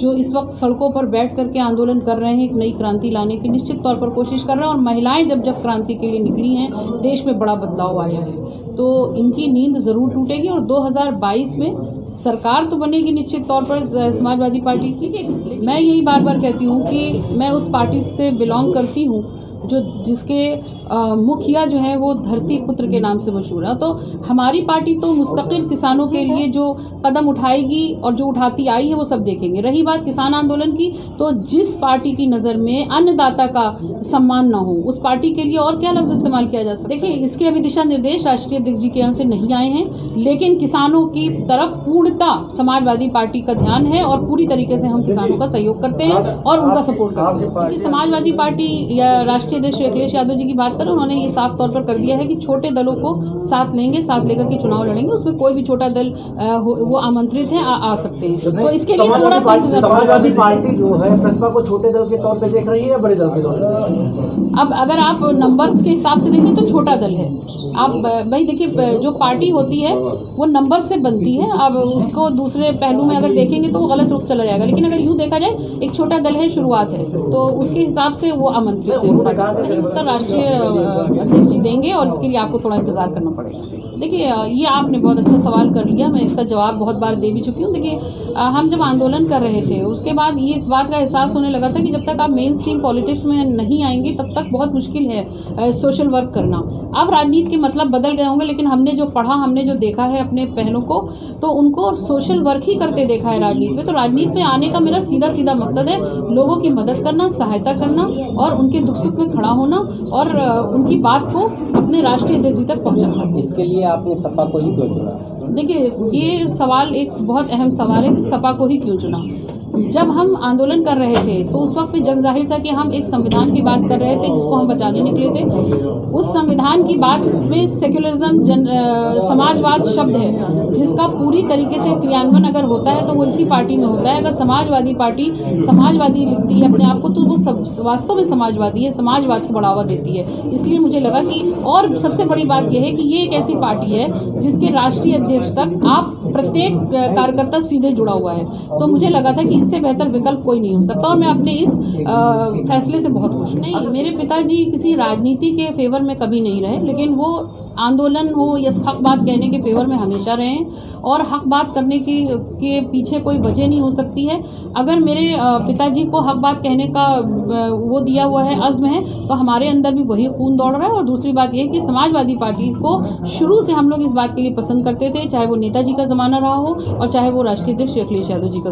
जो इस वक्त सड़कों पर बैठ करके आंदोलन कर रहे हैं, एक नई क्रांति लाने की निश्चित तौर पर कोशिश कर रहे हैं। और महिलाएं जब क्रांति के लिए निकली हैं, देश में बड़ा बदलाव आया है, तो इनकी नींद ज़रूर टूटेगी। और 2022 में सरकार तो बनेगी निश्चित तौर पर समाजवादी पार्टी की। मैं यही बार बार कहती हूँ कि मैं उस पार्टी से बिलोंग करती हूँ जिसके मुखिया जो है वो धरती पुत्र के नाम से मशहूर है। तो हमारी पार्टी तो मुस्तकिल किसानों के लिए जो कदम उठाएगी और जो उठाती आई है वो सब देखेंगे। रही बात किसान आंदोलन की, तो जिस पार्टी की नज़र में अन्नदाता का सम्मान ना हो, उस पार्टी के लिए और क्या लफ्ज़ इस्तेमाल किया जा सकता है। देखिए, इसके अभी दिशा निर्देश राष्ट्रीय अध्यक्ष जी के यहाँ से नहीं आए हैं, लेकिन किसानों की तरफ पूर्णता समाजवादी पार्टी का ध्यान है और पूरी तरीके से हम किसानों का सहयोग करते हैं और उनका सपोर्ट करते हैं। क्योंकि समाजवादी पार्टी या राष्ट्रीय अध्यक्ष अखिलेश यादव जी की बात करें, उन्होंने ये साफ तौर पर कर दिया है कि छोटे दलों को साथ लेंगे, साथ लेकर के चुनाव लड़ेंगे। उसमें कोई भी छोटा दल वो आमंत्रित है, आ सकते हैं। तो इसके लिए थोड़ा सा समाजवादी पार्टी जो है प्रसपा को छोटे दल के तौर पे देख रही है या बड़े दल के तौर पे? अब अगर आप नंबर्स के हिसाब से देखें तो छोटा दल है। आप भाई देखिए, जो पार्टी होती है वो नंबर से बनती है। अब उसको दूसरे पहलू में अगर देखेंगे तो वो गलत रुख चला जाएगा, लेकिन अगर यूँ देखा जाए, एक छोटा दल है, शुरुआत है, तो उसके हिसाब से वो आमंत्रित है। सही उत्तर राष्ट्रीय अध्यक्ष जी देंगे और इसके लिए आपको थोड़ा इंतजार करना पड़ेगा। देखिए, ये आपने बहुत अच्छा सवाल कर लिया, मैं इसका जवाब बहुत बार दे भी चुकी हूँ। देखिए, हम जब आंदोलन कर रहे थे उसके बाद ये इस बात का एहसास होने लगा था कि जब तक आप मेन स्ट्रीम पॉलिटिक्स में नहीं आएंगे तब तक बहुत मुश्किल है सोशल वर्क करना। अब राजनीति के मतलब बदल गए होंगे, लेकिन हमने जो पढ़ा, हमने जो देखा है अपने पहलों को, तो उनको सोशल वर्क ही करते देखा है राजनीति में। तो राजनीति में आने का मेरा सीधा मकसद है लोगों की मदद करना, सहायता करना और उनके दुख सुख में खड़ा होना और उनकी बात को अपने राष्ट्रीय अध्यक्ष तक पहुँचाना। इसके लिए आपने सपा को ही क्यों चुना? देखिए, ये सवाल एक बहुत अहम सवाल है कि सपा को ही क्यों चुना। जब हम आंदोलन कर रहे थे तो उस वक्त भी जग जाहिर था कि हम एक संविधान की बात कर रहे थे जिसको हम बचाने निकले थे। उस संविधान की बात में सेक्युलरिज्म, समाजवाद शब्द है जिसका पूरी तरीके से क्रियान्वयन अगर होता है तो वो इसी पार्टी में होता है। अगर समाजवादी पार्टी समाजवादी लिखती है अपने आप को तो वो वास्तव में समाजवादी है, समाजवाद को बढ़ावा देती है। इसलिए मुझे लगा कि, और सबसे बड़ी बात यह है कि ये एक ऐसी पार्टी है जिसके राष्ट्रीय अध्यक्ष तक आप प्रत्येक कार्यकर्ता सीधे जुड़ा हुआ है। तो मुझे लगा था कि इससे बेहतर विकल्प कोई नहीं हो सकता और मैं अपने इस फैसले से बहुत खुश हूँ। नहीं, मेरे पिताजी किसी राजनीति के फेवर में कभी नहीं रहे, लेकिन वो आंदोलन हो या हक बात कहने के फेवर में हमेशा रहे और हक बात करने के पीछे कोई वजह नहीं हो सकती है। अगर मेरे पिताजी को हक बात कहने का वो दिया हुआ है, अज़्म है, तो हमारे अंदर भी वही खून दौड़ रहा है। और दूसरी बात यह है कि समाजवादी पार्टी को शुरू से हम लोग इस बात के लिए पसंद करते थे, चाहे वो नेताजी का ज़माना रहा हो और चाहे वो राष्ट्रीय अध्यक्ष अखिलेश यादव जी का